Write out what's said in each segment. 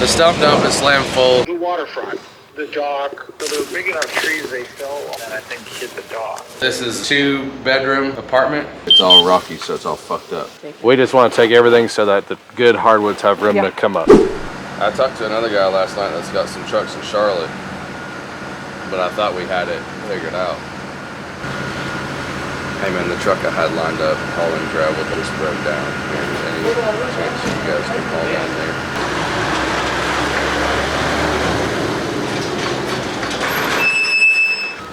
The stump dump is slammed full. The waterfront, the dock, so they're big enough trees they fell and I think hit the dock. This is a 2-bedroom apartment. It's all rocky, so it's all fucked up. We just want to take everything so that the good hardwoods have room to come up. I talked to another guy last night that's got some trucks in Charlotte, but I thought we had it figured out. Hey man, the truck I had lined up hauling gravel just broke down. Any chance you guys can haul down there?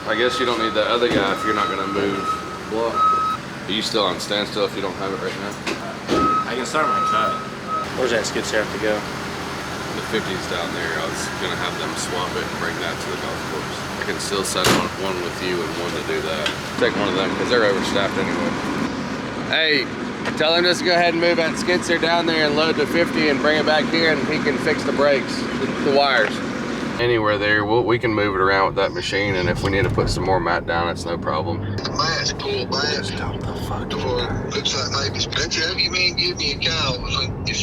I guess you don't need that other guy if you're not gonna move block. Are you still on standstill if you don't have it right now? I can start my cut. Where's that skid steer have to go? The 50's down there. I was gonna have them swap it and bring that to the golf course. I can still set one with you and one to do that. Take one of them because they're overstaffed anyway. Hey, tell him just to go ahead and move that skid steer down there and load the 50 and bring it back here and he can fix the brakes, the wires. Anywhere there, we can move it around with that machine, and if we need to put some more mat down, it's no problem. The mat's pulled back. Stop the fuck. Looks like maybe it's better. Have you man give me a call if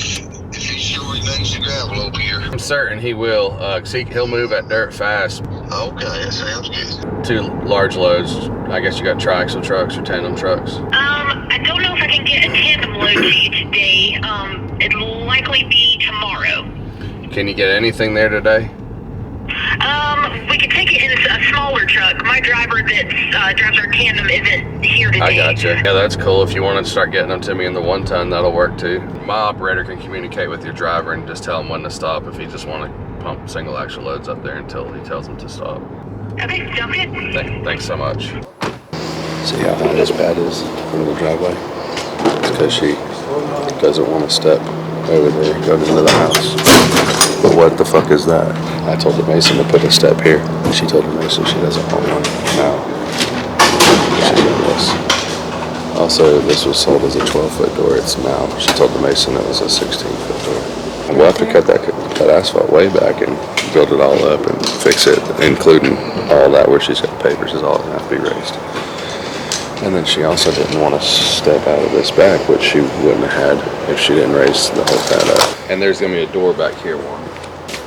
he's sure he needs the gravel over here? I'm certain he will, cause he'll move that dirt fast. Okay, that sounds good. 2 large loads. I guess you got triaxle trucks or tandem trucks. I don't know if I can get a tandem load to you today. It'll likely be tomorrow. Can you get anything there today? We could take it in a smaller truck. My driver that drives our tandem isn't here today. I gotcha. Yeah, that's cool. If you want to start getting them to me in the 1-ton, that'll work too. My operator can communicate with your driver and just tell him when to stop if he just want to pump single axle loads up there until he tells him to stop. Okay, sounds good. Thanks so much. See how high this pad is from the driveway? It's because she doesn't want to step over there and go into the house. But what the fuck is that? I told the mason to put a step here. She told the mason she doesn't want one now. She did this. Also, this was sold as a 12-foot door. It's now. She told the mason it was a 16-foot door. We'll have to cut that asphalt way back and build it all up and fix it, including all that where she's got papers is all going to have to be raised. And then she also didn't want to step out of this back, which she wouldn't have had if she didn't raise the whole pad up. And there's going to be a door back here, one.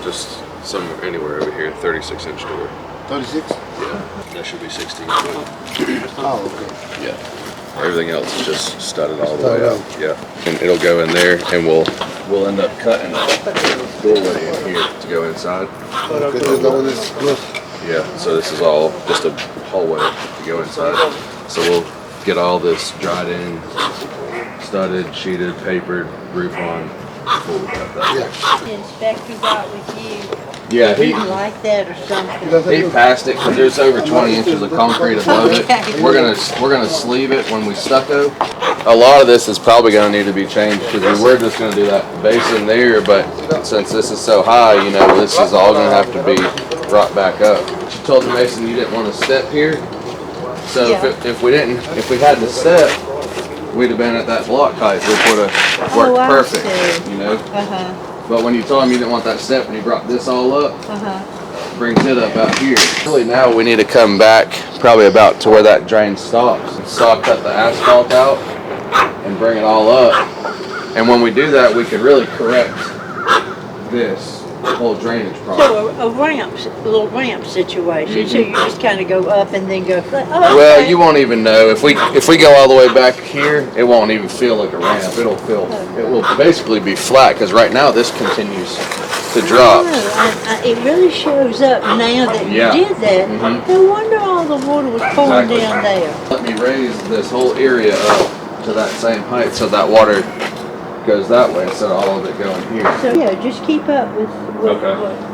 Just somewhere, anywhere over here, 36-inch door. 36? Yeah, that should be 16 foot. Oh, okay. Yeah. Everything else is just studded all the way up. Yeah. And it'll go in there, and we'll end up cutting a doorway in here to go inside. Yeah, so this is all just a hallway to go inside. So we'll get all this dried in, studded, sheeted, papered, roof on. The inspector got with you. Yeah, He didn't like that or something. he passed it because there's over 20 inches of concrete above it. We're gonna sleeve it when we stucco. A lot of this is probably gonna need to be changed because we were just gonna do that basin there, but since this is so high, you know, this is all gonna have to be brought back up. She told the mason you didn't want to step here, so if we had to step, we'd have been at that block height, which would have worked perfect, you know. But when you told him you didn't want that step and you brought this all up, brings it up out here. Really now we need to come back probably about to where that drain stops and saw cut the asphalt out and bring it all up. And when we do that, we can really correct this whole drainage problem. So a little ramp situation. So you just kind of go up and then go. Oh, well, you won't even know if we go all the way back here. It won't even feel like a ramp. It will basically be flat because right now this continues to drop. It really shows up now that you did that. No wonder all the water was pouring down there. Let me raise this whole area up to that same height so that water goes that way instead of all of it going here. So yeah, just keep up with what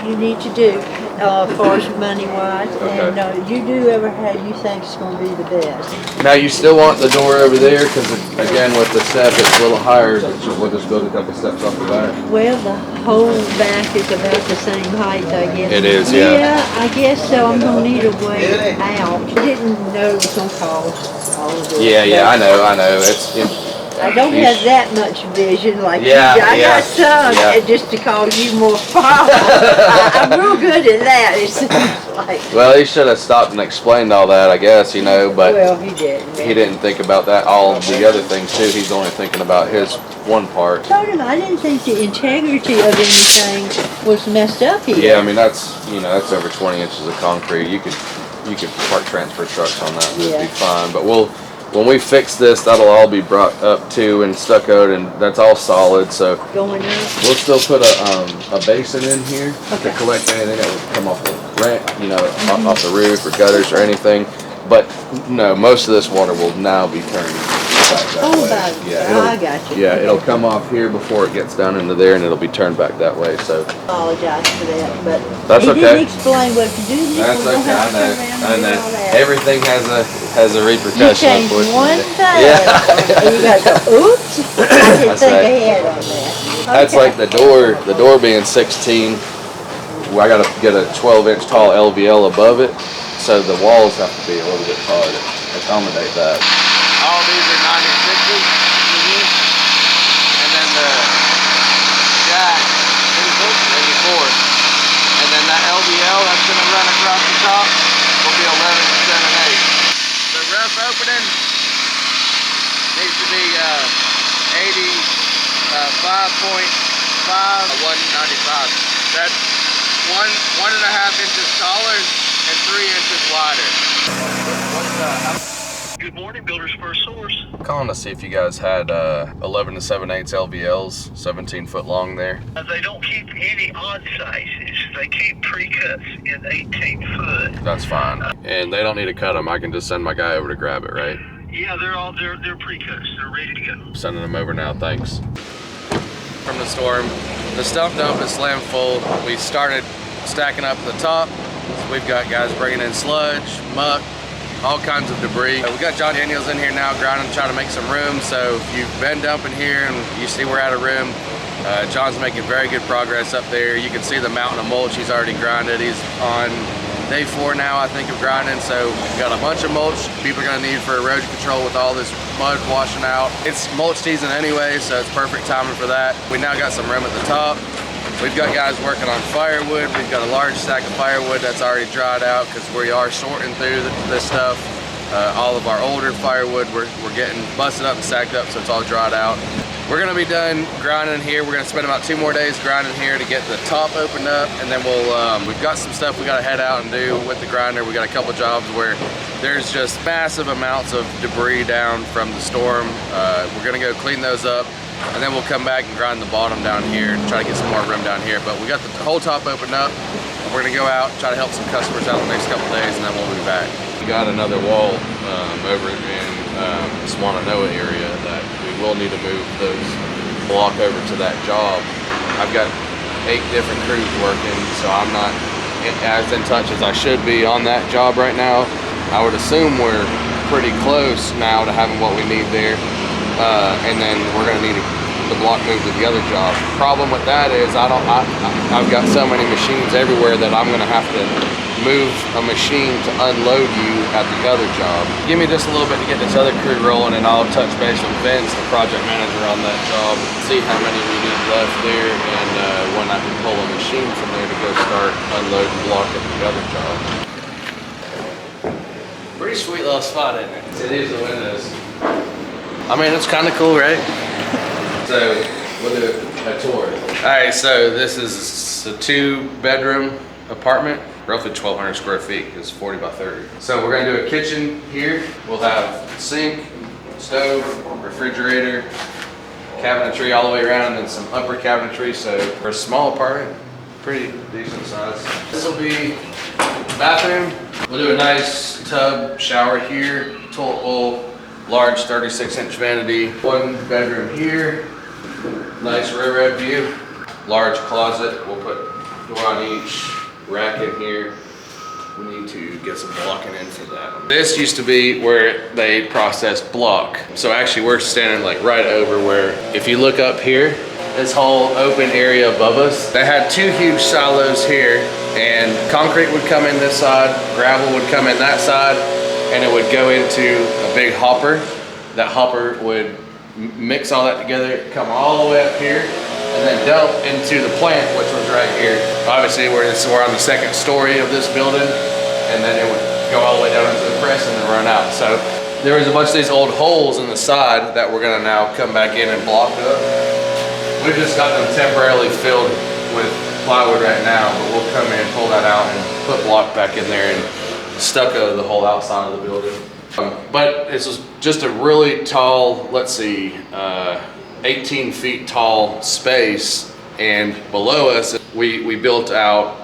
you need to do as far as money-wise, and you do everything you think is going to be the best. Now you still want the door over there because again with the step it's a little higher. We'll just build a couple steps off the back. Well, the whole back is about the same height, I guess. It is, yeah. Yeah, I guess so. I'm going to need a way out. I didn't know it was going to cost all of this. Yeah, I know. It's. I don't have that much vision like you do. I got some just to cause you more problems. I'm real good at that. It seems like. Well, he should have stopped and explained all that, I guess, you know, but well, he didn't. He didn't think about that, all the other things too. He's only thinking about his one part. I told him I didn't think the integrity of anything was messed up here. Yeah, I mean that's over 20 inches of concrete. You could park transfer trucks on that and it'd be fine. But when we fix this, that'll all be brought up too and stuccoed, and that's all solid. So going up. we'll still put a basin in here to collect anything that would come off the off the roof or gutters or anything. But no, most of this water will now be turned back that way. Yeah, I got you. Yeah, it'll come off here before it gets down into there, and it'll be turned back that way. So Apologize for that, but that's he okay. didn't explain what to do. That's okay. I know. Everything has a repercussion. You changed one thing, Yeah. and you got to go, oops. I didn't think ahead on that. That's like the door being 16. I got to get a 12-inch tall LVL above it, so the walls have to be a little bit taller to accommodate that. All these are 96s, and then the jack is 84, and then that LVL that's going to run across the top will be 11 7/8. The rough opening needs to be 85.5 195. That's 1.5 inches taller and 3 inches wider. Good morning, Builders First Source. Calling to see if you guys had 11 7/8 LVLs, 17 foot long there. They don't keep any odd sizes. They keep pre-cuts in 18 foot. That's fine. And they don't need to cut them. I can just send my guy over to grab it, right? Yeah, they're pre-cuts. They're ready to go. Sending them over now, thanks. From the storm, the stump dump is slammed full. We started stacking up at the top. We've got guys bringing in sludge, muck, all kinds of debris. We got John Daniels in here now grinding, trying to make some room. So if you've been dumping here and you see we're out of room, John's making very good progress up there. You can see the mountain of mulch he's already grinded. He's on day 4 now, I think, of grinding. So we've got a bunch of mulch people are gonna need for erosion control with all this mud washing out. It's mulch season anyway, so it's perfect timing for that. We now got some room at the top. We've got guys working on firewood. We've got a large stack of firewood that's already dried out because we are sorting through this stuff. All of our older firewood, we're getting busted up and stacked up, so it's all dried out. We're gonna be done grinding here. We're gonna spend about 2 more days grinding here to get the top opened up, and then we've got some stuff we gotta head out and do with the grinder. We got a couple jobs where there's just massive amounts of debris down from the storm. We're gonna go clean those up, and then we'll come back and grind the bottom down here and try to get some more room down here. But we got the whole top opened up. We're gonna go out, try to help some customers out the next couple days, and then we'll be back. We got another wall over in Swananoa area that we will need to move those block over to that job. I've got 8 different crews working, so I'm not as in touch as I should be on that job right now. I would assume we're pretty close now to having what we need there. And then we're gonna need the block moved to the other job. Problem with that is I've got so many machines everywhere that I'm gonna have to move a machine to unload you at the other job. Give me just a little bit to get this other crew rolling, and I'll touch base with Vince, the project manager on that job, see how many we need left there, and when I can pull a machine from there to go start unloading block at the other job. Pretty sweet little spot, isn't it? It is the windows. I mean, it's kind of cool, right? So, we'll do a tour. All right, so this is a 2-bedroom apartment, roughly 1,200 square feet. It's 40 by 30. So we're gonna do a kitchen here. We'll have sink, stove, refrigerator, cabinetry all the way around, and then some upper cabinetry. So for a small apartment, pretty decent size. This will be bathroom. We'll do a nice tub shower here, toilet bowl, large 36-inch vanity, 1 bedroom here, nice railroad view, large closet. We'll put door on each, rack in here. We need to get some blocking in for that. This used to be where they processed block. So actually we're standing like right over where, if you look up here, this whole open area above us, they had 2 huge silos here, and concrete would come in this side, gravel would come in that side, and it would go into a big hopper. That hopper would mix all that together, come all the way up here, and then dump into the plant, which was right here. Obviously, we're on the 2nd story of this building, and then it would go all the way down into the press and then run out. So there was a bunch of these old holes in the side that we're gonna now come back in and block up. We've just got them temporarily filled with plywood right now, but we'll come in, pull that out, and put block back in there and stucco the whole outside of the building. But this is just a really tall, let's see, 18 feet tall space, and below us we built out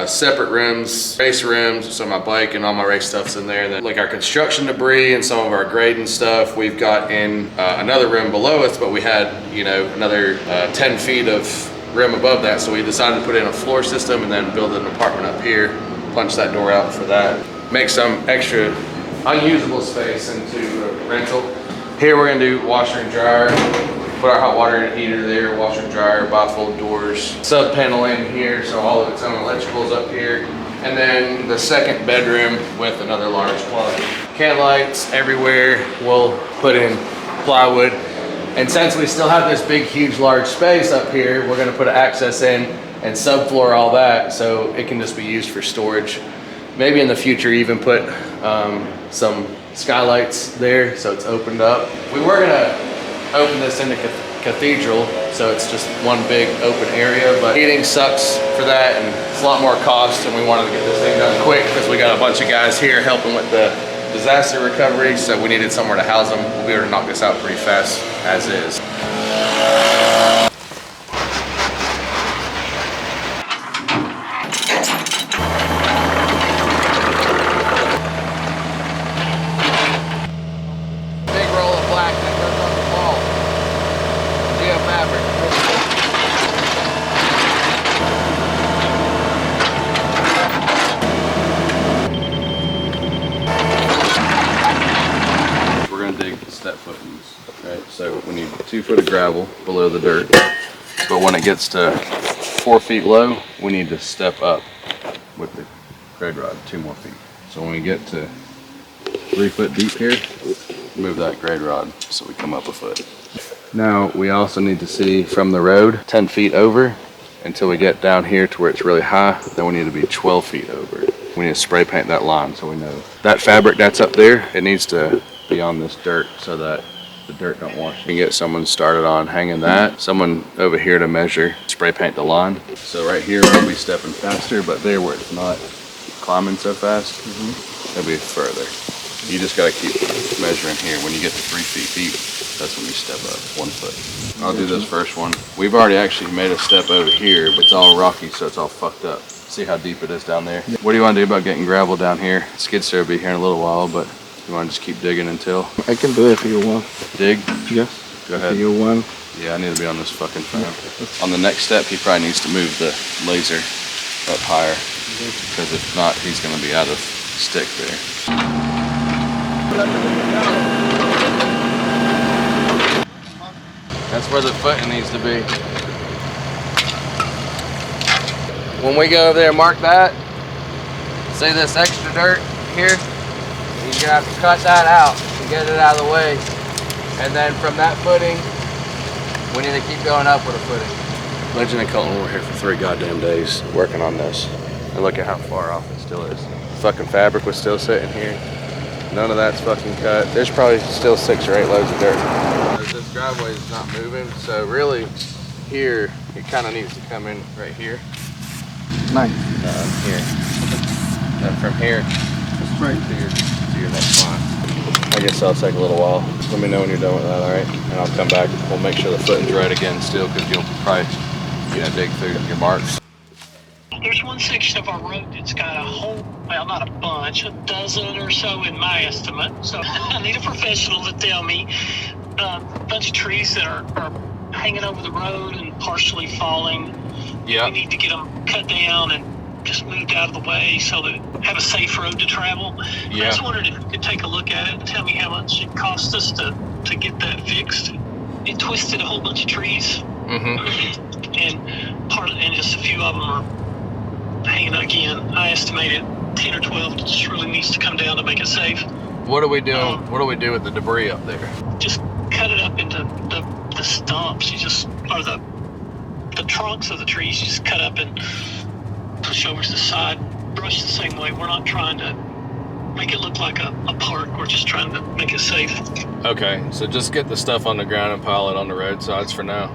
separate rooms, race rooms, so my bike and all my race stuff's in there. And then like our construction debris and some of our grading stuff, we've got in another room below us, but we had, you know, another 10 feet of room above that. So we decided to put in a floor system and then build an apartment up here, punch that door out for that. Make some extra unusable space into a rental. Here we're gonna do washer and dryer. Put our hot water heater there, washer and dryer, bifold doors, sub panel in here, so all of its own electricals up here. And then the second bedroom with another large plug. Can lights everywhere. We'll put in plywood. And since we still have this big, huge, large space up here, we're gonna put an access in and subfloor all that so it can just be used for storage. Maybe in the future even put some skylights there so it's opened up. We were gonna open this into cathedral, so it's just one big open area, but heating sucks for that and it's a lot more cost, and we wanted to get this thing done quick because we got a bunch of guys here helping with the disaster recovery, so we needed somewhere to house them. We'll be able to knock this out pretty fast as is. Step footings, right? So we need 2 foot of gravel below the dirt, but when it gets to 4 feet low, we need to step up with the grade rod 2 more feet. So when we get to 3 foot deep here, move that grade rod so we come up a foot. Now we also need to see from the road 10 feet over until we get down here to where it's really high. Then we need to be 12 feet over. We need to spray paint that line so we know that fabric that's up there, it needs to be on this dirt so that the dirt don't wash. You can get someone started on hanging that, someone over here to measure, spray paint the line. So right here we'll be stepping faster, but there where it's not climbing so fast, it'll be further. You just gotta keep measuring here. When you get to 3 feet deep, that's when you step up 1 foot. I'll do this first one. We've already actually made a step over here, but it's all rocky, so it's all fucked up. See how deep it is down there? What do you want to do about getting gravel down here? Skid steer will be here in a little while, but you want to just keep digging until? I can do it if you want. Dig? Yes. Go ahead. If you want. Yeah, I need to be on this fucking phone. On the next step, he probably needs to move the laser up higher, because if not, he's going to be out of stick there. That's where the footing needs to be. When we go over there and mark that, see this extra dirt here? You're gonna have to cut that out and get it out of the way. And then from that footing, we need to keep going up with a footing. Legend and Colton were here for 3 goddamn days working on this. And look at how far off it still is. Fucking fabric was still sitting here. None of that's fucking cut. There's probably still 6 or 8 loads of dirt. This driveway is not moving, so really here, it kind of needs to come in right here. Nice. Here. And from here, Right. to your next spot. I guess that'll take a little while. Let me know when you're done with that, all right? And I'll come back. We'll make sure the footing's right again still, because you'll probably, dig through your marks. There's one section of our road that's got a whole, well, not a bunch, a dozen or so in my estimate. So I need a professional to tell me a bunch of trees that are hanging over the road and partially falling. Yeah. We need to get them cut down and just moved out of the way so that have a safe road to travel. Yeah. I just wondered if you could take a look at it and tell me how much it cost us to get that fixed. It twisted a whole bunch of trees. Mm-hmm. And just a few of them are hanging again. I estimated 10 or 12 just really needs to come down to make it safe. What do we do? What do we do with the debris up there? Just cut it up into the stumps. Or the trunks of the trees. You just cut up and push over to the side. Brush the same way. We're not trying to make it look like a park. We're just trying to make it safe. Okay, so just get the stuff on the ground and pile it on the roadsides for now.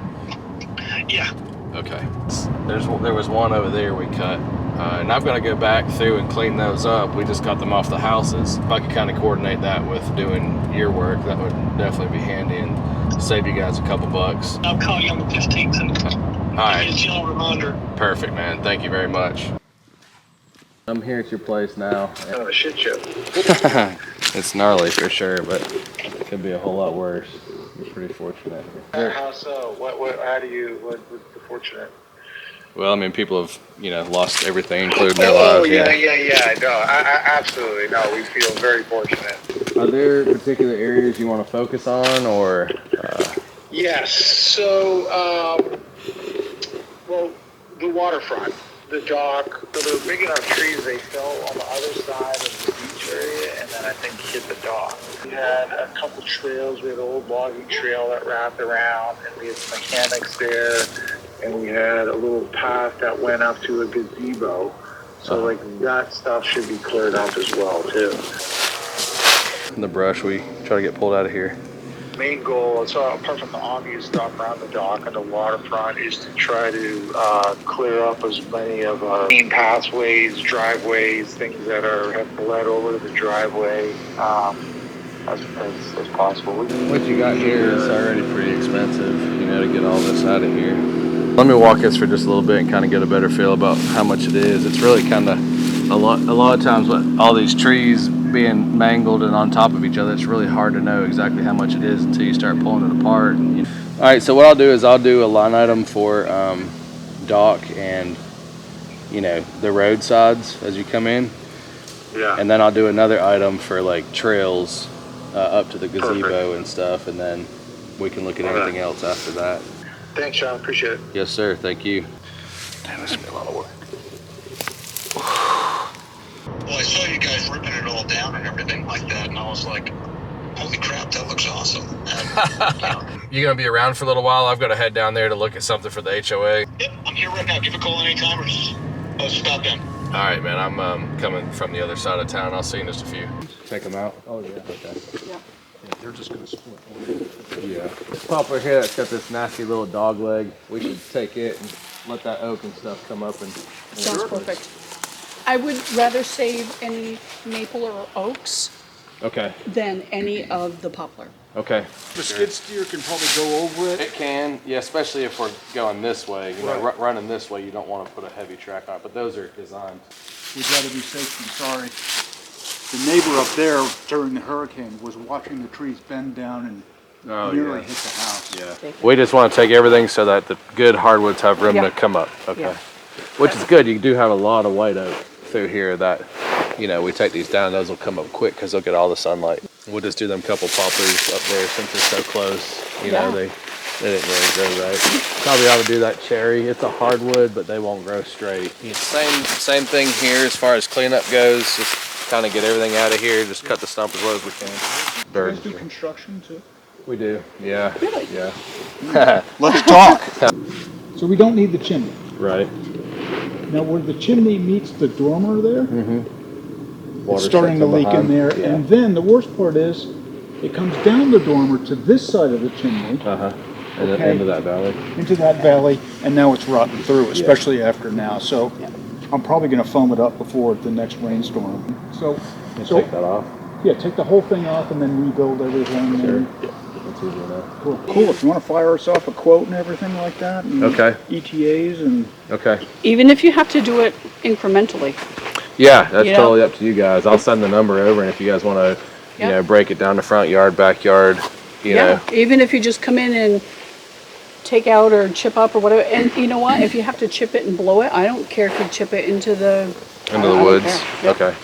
Yeah. Okay. There was one over there we cut. And I've got to go back through and clean those up. We just got them off the houses. If I could kind of coordinate that with doing your work, that would definitely be handy and save you guys a couple bucks. I'll call you on the 15th and All right. give you a gentle reminder. Perfect, man. Thank you very much. I'm here at your place now. Kind of a shit show. It's gnarly for sure, but it could be a whole lot worse. You're pretty fortunate. How so? What's the fortunate? Well, I mean, people have, lost everything, including their Oh, lives. yeah. No, I absolutely. No, we feel very fortunate. Are there particular areas you want to focus on, or? Yes. So, well, the waterfront, the dock. So they're big enough trees. They fell on the other side of the beach area, and then I think hit the dock. We had a couple trails. We had an old logging trail that wrapped around, and we had some mechanics there. And we had a little path that went up to a gazebo. So like that stuff should be cleared up as well too. The brush we try to get pulled out of here. Main goal, so apart from the obvious stuff around the dock and the waterfront, is to try to clear up as many of our main pathways, driveways, things that have bled over to the driveway as possible. What you got here is already pretty expensive, to get all this out of here. Let me walk us for just a little bit and kind of get a better feel about how much it is. It's really kind of a lot of times with all these trees being mangled and on top of each other, it's really hard to know exactly how much it is until you start pulling it apart. All right, so what I'll do is I'll do a line item for dock and the roadsides as you come in. Yeah. And then I'll do another item for like trails up to the gazebo. Perfect. And stuff, and then we can look at everything else after that. Thanks, Sean. Appreciate it. Yes, sir. Thank you. Damn, this is gonna be a lot of work. Well, I saw you guys ripping it all down and everything like that, and I was like, holy crap, that looks awesome. And, You gonna be around for a little while? I've got to head down there to look at something for the HOA. Yep, I'm here right now. Give a call anytime or just stop in. All right, man. I'm coming from the other side of town. I'll see you in just a few. Check them out. Oh yeah. Okay. Yeah, they're just gonna split. Yeah. This poplar here that's got this nasty little dog leg. We should take it and let that oak and stuff come up and. Sounds perfect. I would rather save any maple or oaks Okay. than any of the poplar. Okay. The skid steer can probably go over it. It can, yeah, especially if we're going this way. Right. Running this way, you don't want to put a heavy track on it, but those are designed. We'd rather be safe than sorry. The neighbor up there during the hurricane was watching the trees bend down and nearly hit the house. Yeah. We just want to take everything so that the good hardwoods have room to come up. Okay. Yeah. Which is good. You do have a lot of white oak through here that, we take these down, those will come up quick because they'll get all the sunlight. We'll just do them couple poplars up there since they're so close. They didn't really grow right. Probably ought to do that cherry. It's a hardwood, but they won't grow straight. Same thing here as far as cleanup goes. Just kind of get everything out of here. Just cut the stump as low as we can. Do you guys do construction too? We do. Yeah. Really? Yeah. Let's talk. So we don't need the chimney. Right. Now where the chimney meets the dormer there, it's starting to leak in there. Yeah. And then the worst part is, it comes down the dormer to this side of the chimney, And then Okay. into that valley. into that valley, and now it's rotting through, especially after now. So I'm probably going to foam it up before the next rainstorm. So Take that off. yeah, take the whole thing off and then rebuild everything. Sure. And, That's easy enough. cool. If you want to fire us off a quote and everything like that, and Okay. ETAs and Okay. Even if you have to do it incrementally. Yeah, that's You know? totally up to you guys. I'll send the number over, and if you guys want to, break it down the front yard, backyard, you know. Even if you just come in and take out or chip up or whatever. And you know what? If you have to chip it and blow it, I don't care if you chip it into the woods. care. Yep. Okay.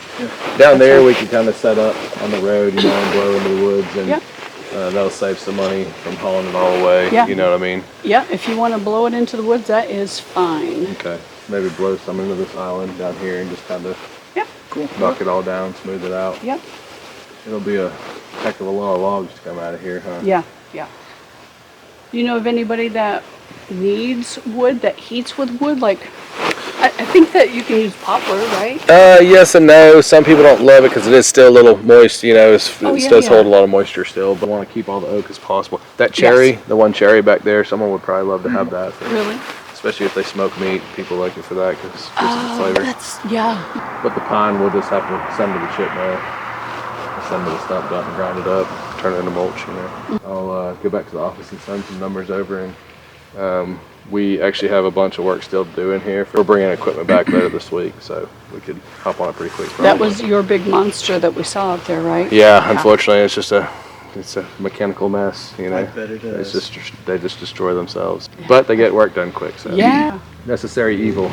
Down there, we can kind of set up on the road, and blow into the woods, and that'll save some money from hauling it all away. Yeah. You know what I mean? Yeah, if you want to blow it into the woods, that is fine. Okay. Maybe blow some into this island down here and just kind of knock it all down, smooth it out. Yep. It'll be a heck of a lot of logs to come out of here, huh? Yeah. Do you know of anybody that needs wood, that heats with wood? Like, I think that you can use poplar, right? Yes and no. Some people don't love it because it is still a little moist, it does hold a lot of moisture still, but I want to keep all the oak as possible. That cherry, the one cherry back there, someone would probably love to have that. Really? especially if they smoke meat. People like it for that because it's just the flavor. Yeah. But the pine, we'll just have to send to the chip mill, send to the stump dump and grind it up, turn it into mulch, you know. I'll go back to the office and send some numbers over, and we actually have a bunch of work still to do in here. We're bringing equipment back later this week, so we could hop on it pretty quick. That was your big monster that we saw out there, right? Yeah, unfortunately, it's just a mechanical mess, you know. I bet it is. It's just, they just destroy themselves. But they get work done quick, so. Yeah. Necessary evil.